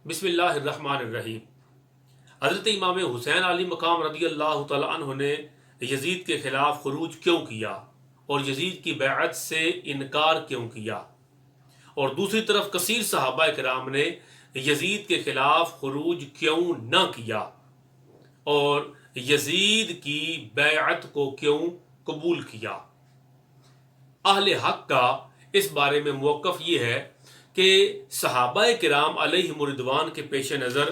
بسم اللہ الرحمن الرحیم۔ حضرت امام حسین علی مقام رضی اللہ تعالی عنہ نے یزید کے خلاف خروج کیوں کیا اور یزید کی بیعت سے انکار کیوں کیا، اور دوسری طرف کثیر صحابہ کرام نے یزید کے خلاف خروج کیوں نہ کیا اور یزید کی بیعت کو کیوں قبول کیا۔ اہل حق کا اس بارے میں موقف یہ ہے کہ صحابہ کرام علیہم رضوان کے پیش نظر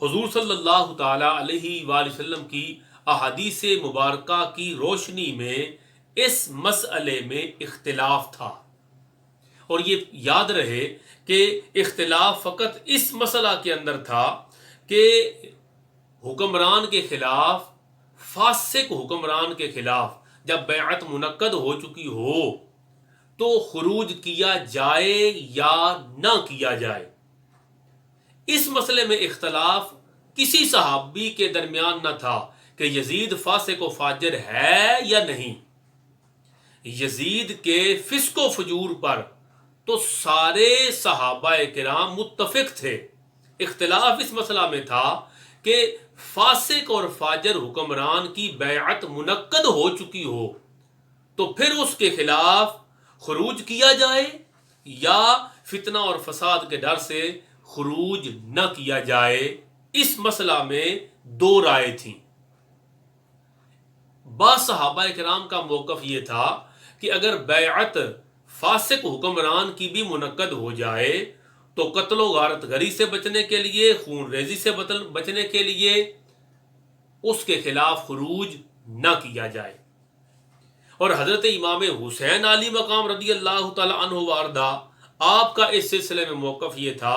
حضور صلی اللہ تعالی علیہ وآلہ وسلم کی احادیث مبارکہ کی روشنی میں اس مسئلے میں اختلاف تھا، اور یہ یاد رہے کہ اختلاف فقط اس مسئلہ کے اندر تھا کہ حکمران کے خلاف، فاسق حکمران کے خلاف جب بیعت منعقد ہو چکی ہو تو خروج کیا جائے یا نہ کیا جائے۔ اس مسئلے میں اختلاف کسی صحابی کے درمیان نہ تھا کہ یزید فاسق و فاجر ہے یا نہیں۔ یزید کے فسق و فجور پر تو سارے صحابہ کرام متفق تھے۔ اختلاف اس مسئلہ میں تھا کہ فاسق اور فاجر حکمران کی بیعت منعقد ہو چکی ہو تو پھر اس کے خلاف خروج کیا جائے یا فتنہ اور فساد کے ڈر سے خروج نہ کیا جائے۔ اس مسئلہ میں دو رائے تھیں۔ بعض صحابہ کرام کا موقف یہ تھا کہ اگر بیعت فاسق حکمران کی بھی منعقد ہو جائے تو قتل و غارت گری سے بچنے کے لیے، خون ریزی سے بچنے کے لیے اس کے خلاف خروج نہ کیا جائے۔ اور حضرت امام حسین علی مقام رضی اللہ تعالی عنہ وارضہ آپ کا اس سلسلے میں موقف یہ تھا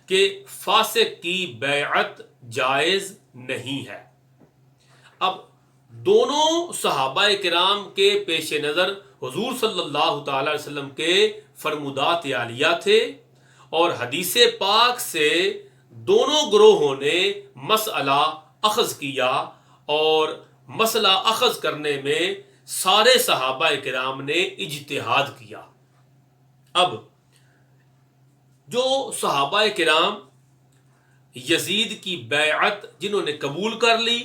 کہ فاسق کی بیعت جائز نہیں ہے۔ اب دونوں صحابہ کرام کے پیش نظر حضور صلی اللہ تعالی علیہ وسلم کے فرمودات عالیہ تھے، اور حدیث پاک سے دونوں گروہوں نے مسئلہ اخذ کیا، اور مسئلہ اخذ کرنے میں سارے صحابہ کرام نے اجتہاد کیا۔ اب جو صحابہ کرام یزید کی بیعت جنہوں نے قبول کر لی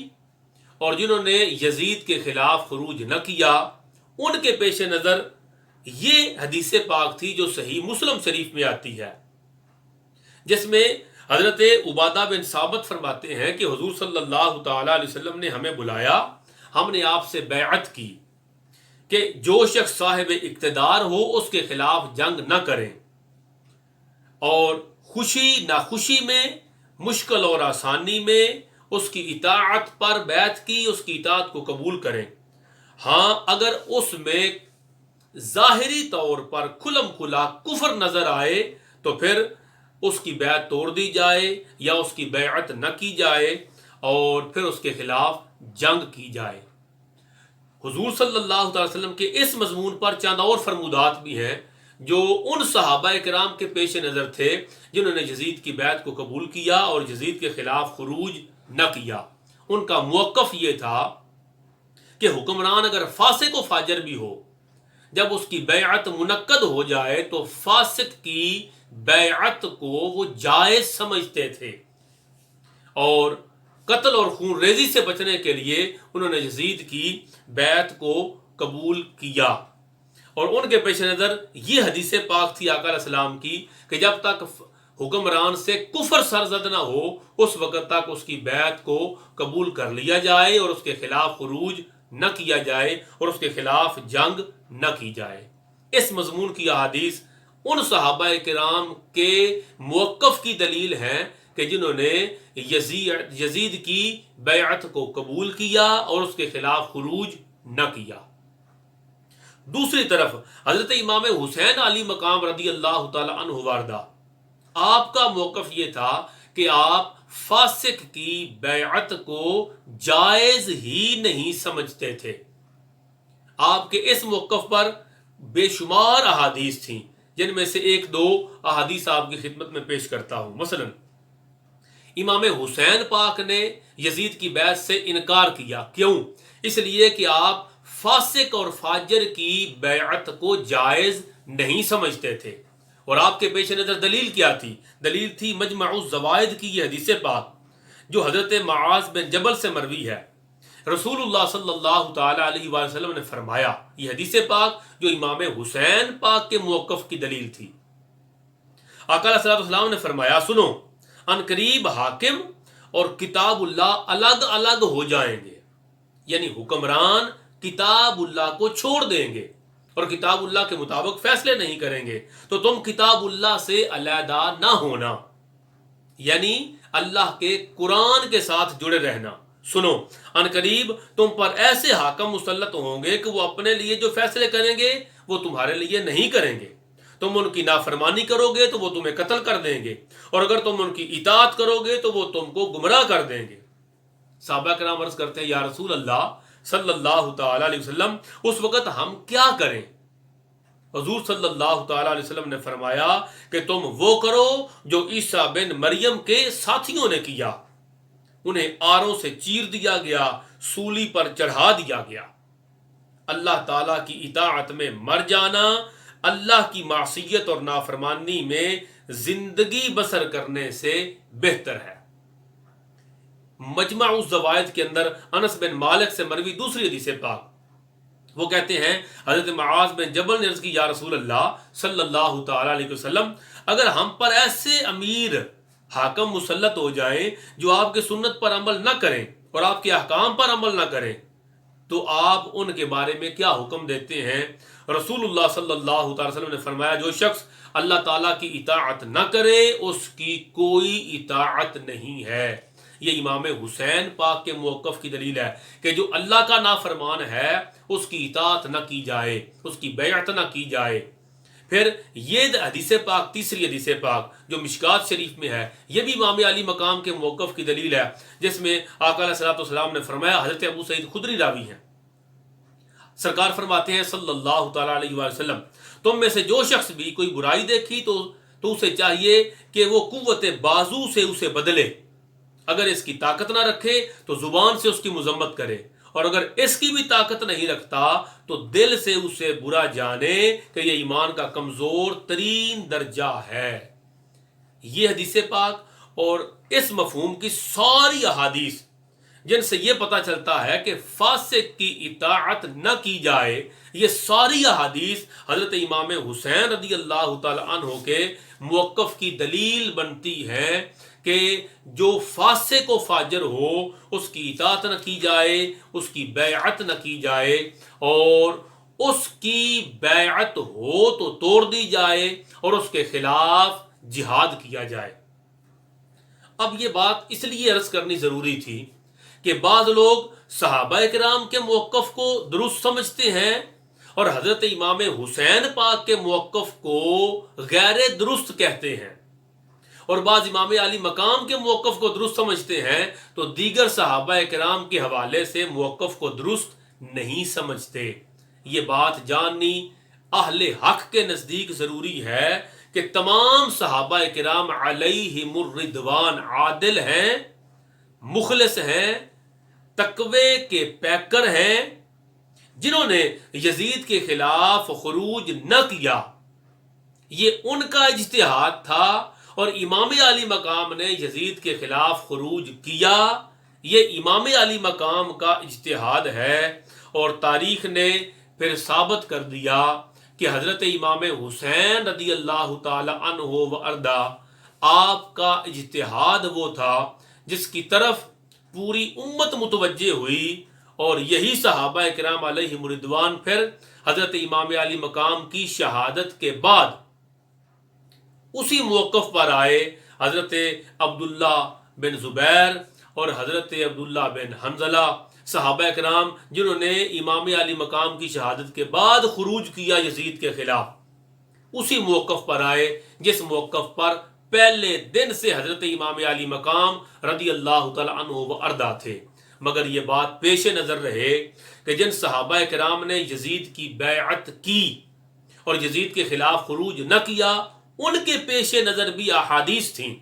اور جنہوں نے یزید کے خلاف خروج نہ کیا، ان کے پیش نظر یہ حدیث پاک تھی جو صحیح مسلم شریف میں آتی ہے، جس میں حضرت عبادہ بن ثابت فرماتے ہیں کہ حضور صلی اللہ تعالی علیہ وسلم نے ہمیں بلایا، ہم نے آپ سے بیعت کی کہ جو شخص صاحب اقتدار ہو اس کے خلاف جنگ نہ کریں، اور خوشی ناخوشی میں، مشکل اور آسانی میں اس کی اطاعت پر بیعت کی، اس کی اطاعت کو قبول کریں۔ ہاں اگر اس میں ظاہری طور پر کھلم کھلا کفر نظر آئے تو پھر اس کی بیعت توڑ دی جائے یا اس کی بیعت نہ کی جائے اور پھر اس کے خلاف جنگ کی جائے۔ حضور صلی اللہ تعالی وسلم کے اس مضمون پر چند اور فرمودات بھی ہیں جو ان صحابہ کرام کے پیش نظر تھے جنہوں نے یزید کی بیعت کو قبول کیا اور یزید کے خلاف خروج نہ کیا۔ ان کا موقف یہ تھا کہ حکمران اگر فاسق و فاجر بھی ہو، جب اس کی بیعت منعقد ہو جائے تو فاسق کی بیعت کو وہ جائز سمجھتے تھے، اور قتل اور خون ریزی سے بچنے کے لیے انہوں نے یزید کی بیعت کو قبول کیا۔ اور ان کے پیش نظر یہ حدیث پاک تھی آقا علیہ السلام کی کہ جب تک حکمران سے کفر سرزد نہ ہو اس وقت تک اس کی بیعت کو قبول کر لیا جائے اور اس کے خلاف خروج نہ کیا جائے اور اس کے خلاف جنگ نہ کی جائے۔ اس مضمون کی احادیث ان صحابہ کرام کے موقف کی دلیل ہے کہ جنہوں نے یزید کی بیعت کو قبول کیا اور اس کے خلاف خروج نہ کیا۔ دوسری طرف حضرت امام حسین علی مقام رضی اللہ تعالی عنہ وارضہ آپ کا موقف یہ تھا کہ آپ فاسق کی بیعت کو جائز ہی نہیں سمجھتے تھے۔ آپ کے اس موقف پر بے شمار احادیث تھیں، جن میں سے ایک دو احادیث آپ کی خدمت میں پیش کرتا ہوں۔ مثلا امام حسین پاک نے یزید کی بیعت سے انکار کیا، کیوں؟ اس لیے کہ آپ فاسق اور فاجر کی بیعت کو جائز نہیں سمجھتے تھے، اور آپ کے پیش نظر دلیل کیا تھی؟ دلیل تھی مجمع الزوائد کی یہ حدیث پاک جو حضرت معاذ بن جبل سے مروی ہے۔ رسول اللہ صلی اللہ تعالی علیہ وآلہ وسلم نے فرمایا، یہ حدیث پاک جو امام حسین پاک کے موقف کی دلیل تھی، آقا علیہ السلام نے فرمایا، سنو، ان قریب حاکم اور کتاب اللہ الگ الگ ہو جائیں گے، یعنی حکمران کتاب اللہ کو چھوڑ دیں گے اور کتاب اللہ کے مطابق فیصلے نہیں کریں گے، تو تم کتاب اللہ سے علیحدہ نہ ہونا، یعنی اللہ کے قرآن کے ساتھ جڑے رہنا۔ سنو، ان قریب تم پر ایسے حاکم مسلط ہوں گے کہ وہ اپنے لیے جو فیصلے کریں گے وہ تمہارے لیے نہیں کریں گے، تم ان کی نافرمانی کرو گے تو وہ تمہیں قتل کر دیں گے، اور اگر تم ان کی اطاعت کرو گے تو وہ تم کو گمراہ کر دیں گے۔ صحابہ کرام عرض کرتے ہیں، یا رسول اللہ صلی اللہ تعالی علیہ وسلم، اس وقت ہم کیا کریں؟ حضور صلی اللہ تعالی علیہ وسلم نے فرمایا کہ تم وہ کرو جو عیسیٰ بن مریم کے ساتھیوں نے کیا، انہیں آروں سے چیر دیا گیا، سولی پر چڑھا دیا گیا۔ اللہ تعالیٰ کی اطاعت میں مر جانا اللہ کی معصیت اور نافرمانی میں زندگی بسر کرنے سے بہتر ہے۔ مجمع الزوائد کے اندر انس بن مالک سے مروی دوسری حدیث پاک، وہ کہتے ہیں حضرت معاذ بن جبل نے عرض کی، یا رسول اللہ صلی اللہ تعالی علیہ وسلم، اگر ہم پر ایسے امیر حاکم مسلط ہو جائیں جو آپ کے سنت پر عمل نہ کریں اور آپ کے احکام پر عمل نہ کریں تو آپ ان کے بارے میں کیا حکم دیتے ہیں؟ رسول اللہ صلی اللہ تعالی وسلم نے فرمایا، جو شخص اللہ تعالیٰ کی اطاعت نہ کرے اس کی کوئی اطاعت نہیں ہے۔ یہ امام حسین پاک کے موقف کی دلیل ہے کہ جو اللہ کا نافرمان ہے اس کی اطاعت نہ کی جائے، اس کی بیعت نہ کی جائے۔ پھر یہ حدیث پاک، تیسری حدیث پاک جو مشکات شریف میں ہے، یہ بھی امام علی مقام کے موقف کی دلیل ہے، جس میں آقا علیہ السلام نے فرمایا، حضرت ابو سعید خدری راوی ہیں، سرکار فرماتے ہیں صلی اللہ تعالی علیہ وآلہ وسلم، تم میں سے جو شخص بھی کوئی برائی دیکھی تو اسے چاہیے کہ وہ قوت بازو سے اسے بدلے، اگر اس کی طاقت نہ رکھے تو زبان سے اس کی مذمت کرے، اور اگر اس کی بھی طاقت نہیں رکھتا تو دل سے اسے برا جانے کہ یہ ایمان کا کمزور ترین درجہ ہے۔ یہ حدیث پاک اور اس مفہوم کی ساری احادیث جن سے یہ پتہ چلتا ہے کہ فاسق کی اطاعت نہ کی جائے، یہ ساری احادیث حضرت امام حسین رضی اللہ تعالی عنہ کے موقف کی دلیل بنتی ہیں کہ جو فاسق و فاجر ہو اس کی اطاعت نہ کی جائے، اس کی بیعت نہ کی جائے، اور اس کی بیعت ہو تو توڑ دی جائے اور اس کے خلاف جہاد کیا جائے۔ اب یہ بات اس لیے عرض کرنی ضروری تھی کہ بعض لوگ صحابہ کرام کے موقف کو درست سمجھتے ہیں اور حضرت امام حسین پاک کے موقف کو غیر درست کہتے ہیں، اور بعض امام علی مقام کے موقف کو درست سمجھتے ہیں تو دیگر صحابہ کرام کے حوالے سے موقف کو درست نہیں سمجھتے۔ یہ بات جاننی اہل حق کے نزدیک ضروری ہے کہ تمام صحابہ کرام علیہم الرضوان عادل ہیں، مخلص ہیں، تقوی کے پیکر ہیں، جنہوں نے یزید کے خلاف خروج نہ کیا۔ یہ ان کا اجتہاد تھا، اور امام علی مقام نے یزید کے خلاف خروج کیا، یہ امام علی مقام کا اجتہاد ہے، اور تاریخ نے پھر ثابت کر دیا کہ حضرت امام حسین رضی اللہ تعالی عنہ و ارضا آپ کا اجتہاد وہ تھا جس کی طرف پوری امت متوجہ ہوئی، اور یہی صحابہ کرام علیہم رضوان پھر حضرت امام علی مقام کی شہادت کے بعد اسی موقف پر آئے۔ حضرت عبداللہ بن زبیر اور حضرت عبداللہ بن حنظلہ صحابہ کرام جنہوں نے امام علی مقام کی شہادت کے بعد خروج کیا یزید کے خلاف، اسی موقف پر آئے جس موقف پر پہلے دن سے حضرت امام علی مقام رضی اللہ تعالی عنہ و ارضا تھے۔ مگر یہ بات پیش نظر رہے کہ جن صحابہ کرام نے یزید کی بیعت کی اور یزید کے خلاف خروج نہ کیا، ان کے پیش نظر بھی احادیث تھیں،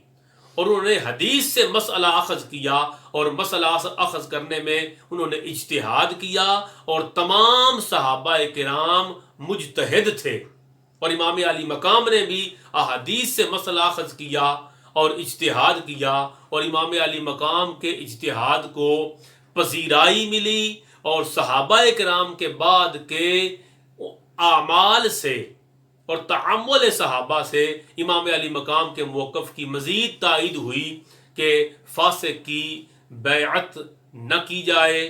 اور انہوں نے حدیث سے مسئلہ اخذ کیا، اور مسئلہ اخذ کرنے میں انہوں نے اجتہاد کیا، اور تمام صحابہ کرام مجتہد تھے۔ اور امام علی مقام نے بھی احادیث سے مسئلہ اخذ کیا اور اجتہاد کیا، اور امام علی مقام کے اجتہاد کو پذیرائی ملی، اور صحابہ کرام کے بعد کے اعمال سے اور تعامل صحابہ سے امام علی مقام کے موقف کی مزید تائید ہوئی کہ فاسق کی بیعت نہ کی جائے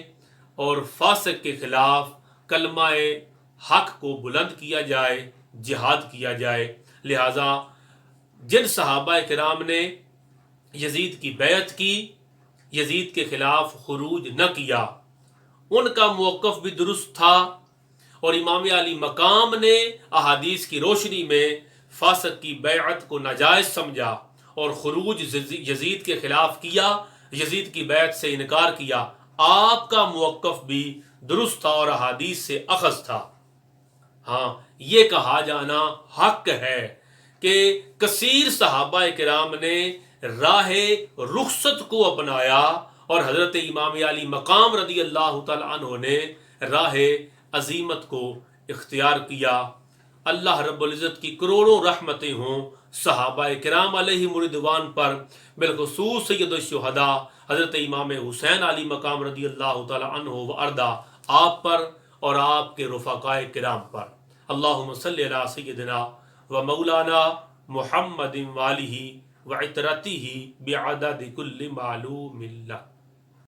اور فاسق کے خلاف کلمہ حق کو بلند کیا جائے، جہاد کیا جائے۔ لہٰذا جن صحابہ کرام نے یزید کی بیعت کی، یزید کے خلاف خروج نہ کیا، ان کا موقف بھی درست تھا، اور امام علی مقام نے احادیث کی روشنی میں فاسق کی بیعت کو ناجائز سمجھا اور خروج یزید کے خلاف کیا، یزید کی بیعت سے انکار کیا۔ آپ کا موقف بھی درست تھا اور احادیث سے اخذ تھا۔ ہاں، یہ کہا جانا حق ہے کہ کثیر صحابہ کرام نے راہ رخصت کو اپنایا اور حضرت امام علی مقام رضی اللہ تعالی عنہ نے راہ عزیمت کو اختیار کیا۔ اللہ رب العزت کی کروڑوں رحمتیں ہوں صحابہ کرام علیہ رضوان پر، بالخصوص سید الشہداء حضرت امام حسین علی مقام رضی اللہ تعالی عنہ و ارضا، آپ پر اور آپ کے رفقاء کرام پر۔ اللہم صلی علی سیدنا و مولانا محمد وآلہ وعترتہ بعدد کل معلوم اللہ۔